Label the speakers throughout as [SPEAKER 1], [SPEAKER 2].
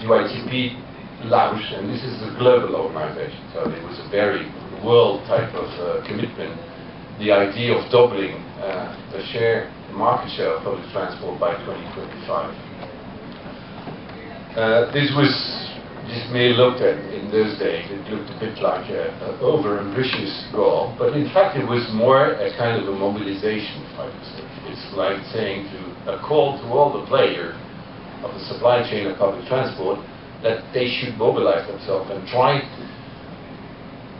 [SPEAKER 1] UITP, Flausch, and this is a global organization, so it was a very world type of commitment. The idea of doubling the market share of public transport by 2025. This may look at, in those days, it looked a bit like an over-ambitious goal, but in fact it was more a kind of a mobilization type of thing. It's like saying a call to all the players of the supply chain of public transport that they should mobilize themselves and try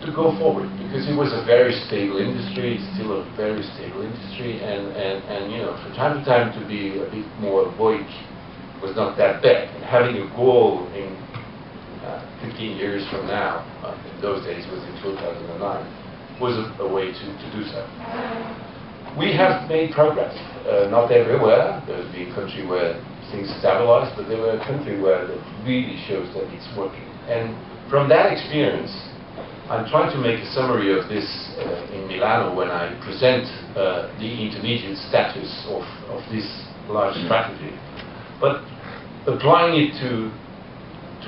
[SPEAKER 1] to go forward, because it was a very stable industry, it's still a very stable industry, and you know, from time to time to be a bit more buoyant was not that bad. And having a goal in 15 years from now, in those days was in 2009, was a way to do so. We have made progress, not everywhere. There's been a country where things stabilized, but there were a country where it really shows that it's working. And from that experience, I'm trying to make a summary of this in Milano when I present the intermediate status of this large strategy. But applying it to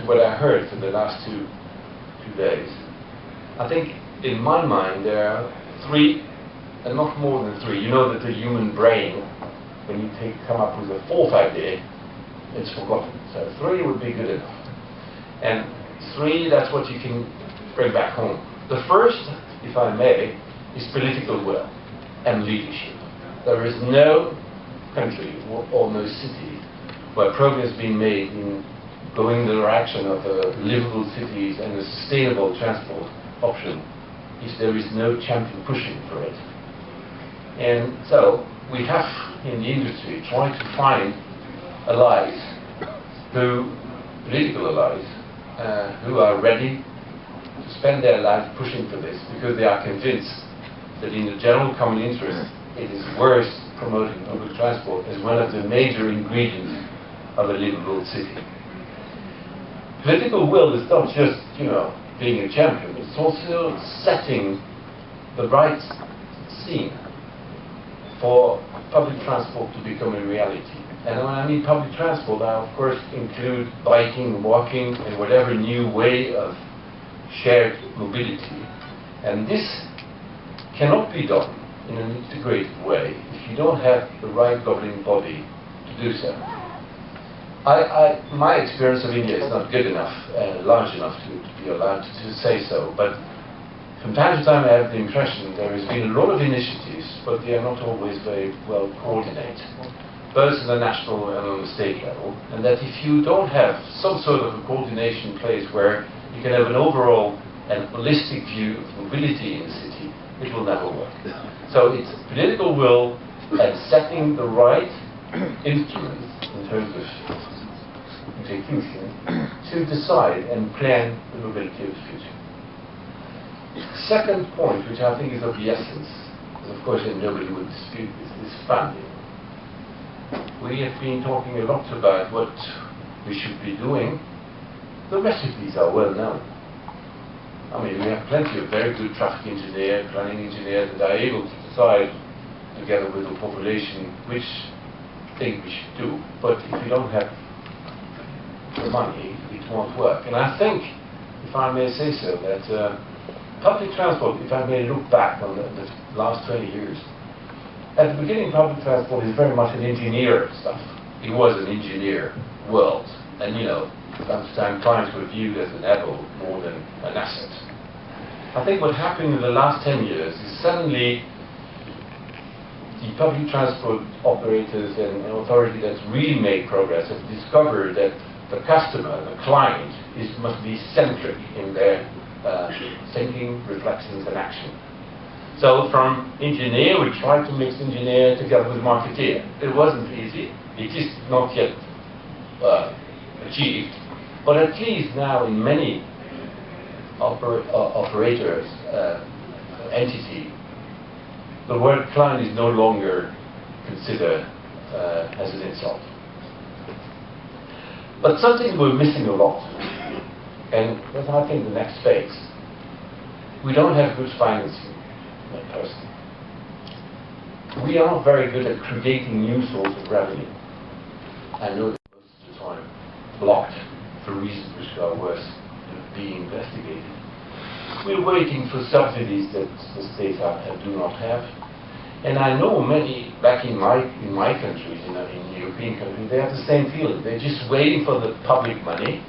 [SPEAKER 1] what I heard for the last two days, I think in my mind there are three, and not more than three. You know that the human brain, when you come up with a fourth idea, it's forgotten. So three would be good enough. And three, that's what you can bring back home. The first, if I may, is political will and leadership. There is no country or no city where progress has been made in going in the direction of livable cities and a sustainable transport option if there is no champion pushing for it. And so we have in the industry tried to find allies, political allies, who are ready to spend their life pushing for this, because they are convinced that in the general common interest it is worth promoting public transport as one of the major ingredients of a livable city. Political will is not just, you know, being a champion, it's also setting the right scene for public transport to become a reality. And when I mean public transport, I of course include biking, walking, and whatever new way of shared mobility. And this cannot be done in an integrated way if you don't have the right governing body to do so. My experience of India is not good enough, large enough to be allowed to say so, but from time to time I have the impression there has been a lot of initiatives, but they are not always very well coordinated, both at the national and on the state level, and that if you don't have some sort of a coordination place where you can have an overall and holistic view of mobility in the city, it will never work. So it's political will and setting the right instruments in terms of execution to decide and plan the mobility of the future. Second point, which I think is of the essence, because of course nobody would dispute this, is funding. We have been talking a lot about what we should be doing. The recipes are well known. I mean, we have plenty of very good traffic engineers, planning engineers that are able to decide, together with the population, which thing we should do. But if you don't have the money, it won't work. And I think, if I may say so, that public transport, if I may look back on the last 20 years, at the beginning public transport is very much an engineer stuff. It was an engineer world. And you know, from time to time clients were viewed as an able more than an asset. I think what happened in the last 10 years is suddenly the public transport operators and authorities that really made progress have discovered that the customer, the client, must be centric in their thinking, reflections and action. So from engineer, we tried to mix engineer together with marketeer. It wasn't easy. It is not yet achieved, but at least now in many operators entity, the word client is no longer considered as an insult. But something we're missing a lot, and that's I think the next phase. We don't have good financing personally. We are not very good at creating new sources of revenue. I know that most time blocked for reasons which are worth being investigated. We're waiting for subsidies that the states do not have. And I know many back in my countries, in European countries, they have the same feeling. They're just waiting for the public money.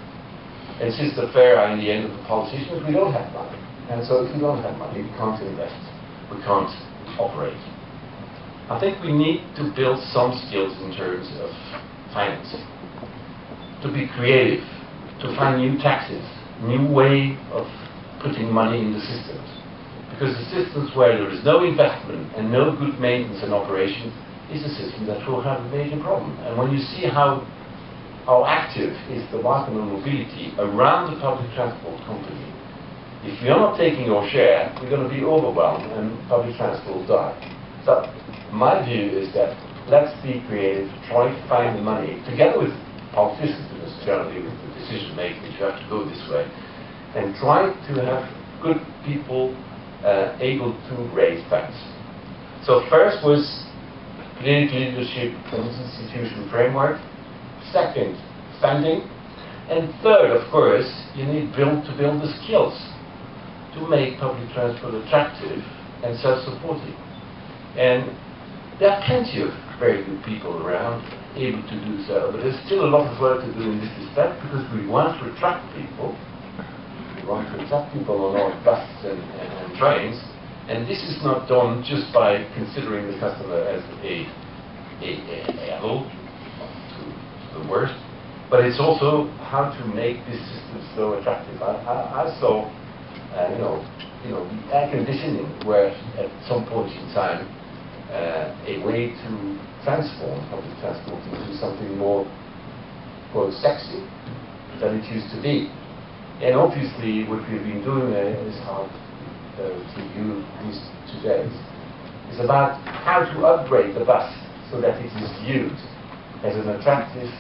[SPEAKER 1] And since the fair are in the end of the politicians, we don't have money. And so if we don't have money, we can't invest. We can't operate. I think we need to build some skills in terms of financing. To be creative, to find new taxes, new way of putting money in the systems. Because the systems where there is no investment and no good maintenance and operation is a system that will have a major problem. And when you see how active is the market on mobility around the public transport company, if we are not taking our share, we're going to be overwhelmed and public transport will die. So my view is that let's be creative, try to find the money, together with politicians, because generally with the decision making, you have to go this way, and try to have good people able to raise funds. So first was political leadership and institution framework. Second, funding. And third, of course, you need to build the skills to make public transport attractive and self-supporting. And there are plenty of very good people around able to do so, but there's still a lot of work to do in this respect, because we want to attract people. We want to attract people on our buses and trains, and this is not done just by considering the customer as a whole, to the worst, but it's also how to make this system so attractive. I saw, air conditioning were at some point in time a way to transform public transport into something more, quote, sexy than it used to be. And obviously, what we've been doing is hard to you these 2 days. It's about how to upgrade the bus so that it is viewed as an attractive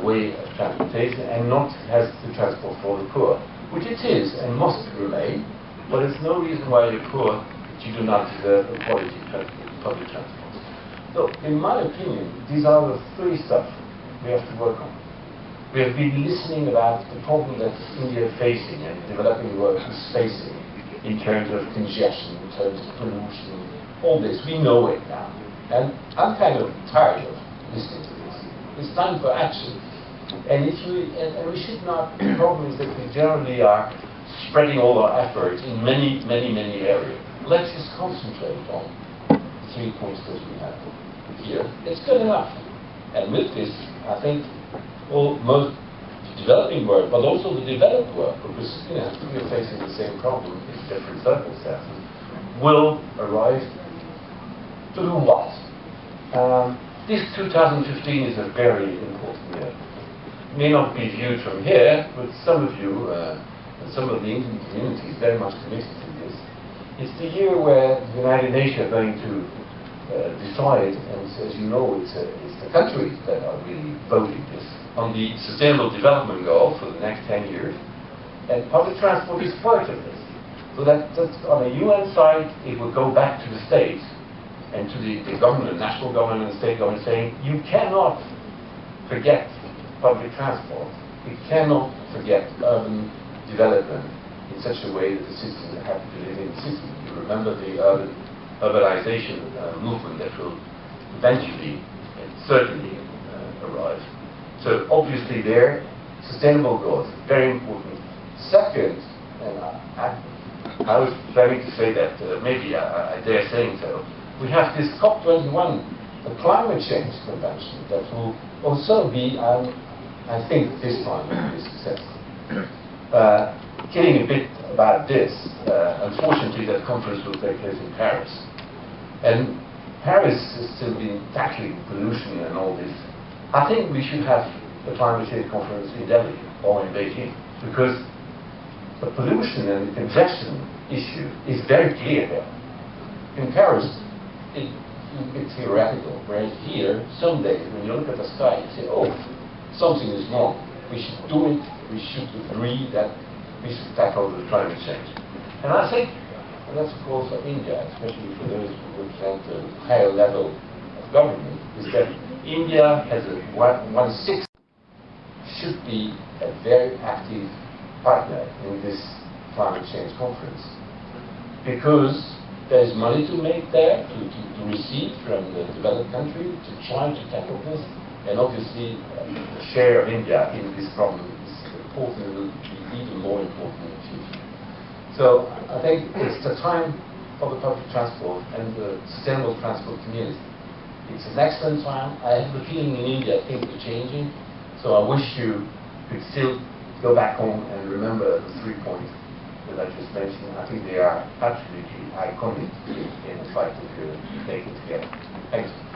[SPEAKER 1] way of transportation and not as the transport for the poor, which it is and must remain. But it's no reason why you're poor that you do not deserve a quality public transport. So, in my opinion, these are the 3 stuff we have to work on. We have been listening about the problem that India is facing and developing world is facing in terms of congestion, in terms of pollution, all this. We know it now. And I'm kind of tired of listening to this. It's time for action. And we should not, the problem is that we generally are spreading all our efforts in many areas. Let's just concentrate on the 3 points that we have here. It's good enough. And with this, I think most developing world, but also the developed world, because we're facing the same problem in different circumstances, will arrive to do what? This 2015 is a very important year. It may not be viewed from here, but some of you and some of the Indian communities very much committed to this. It's the year where the United Nations are going to decide, and as you know, it's the countries that are really voting this, on the Sustainable Development Goal for the next 10 years, and public transport is part of this. So that's on the UN side, it will go back to the states and to the government, national government and state government, saying you cannot forget public transport. We cannot forget urban development in such a way that the citizens are happy to live in the city. You remember the urbanization movement that will eventually and certainly arrive. So obviously there, sustainable growth, very important. Second, and I was planning to say that, maybe I dare saying so, we have this COP21, the climate change convention, that will also be, I think this time, be successful. Kidding a bit about this, unfortunately that conference will take place in Paris. And Paris has still been tackling pollution and all this. I think we should have the climate change conference in Delhi or in Beijing, because the pollution and the congestion issue is very clear there. In Paris, it's theoretical, whereas here, some days when you look at the sky, you say, oh, something is wrong. We should do it, we should agree that we should tackle the climate change. And I think, and that's of course for India, especially for those who represent a higher level of government, is that India has a 1/6 should be a very active partner in this climate change conference, because there is money to make there, to receive from the developed country to try to tackle this, and obviously the share of India in this problem is important and will be even more important in the future. So I think it's the time for the public transport and the sustainable transport community. It's an excellent time. I have the feeling in India things are changing, so I wish you could still go back home and remember the 3 points that I just mentioned. I think they are absolutely iconic in the fight that you're taking together. Thank you.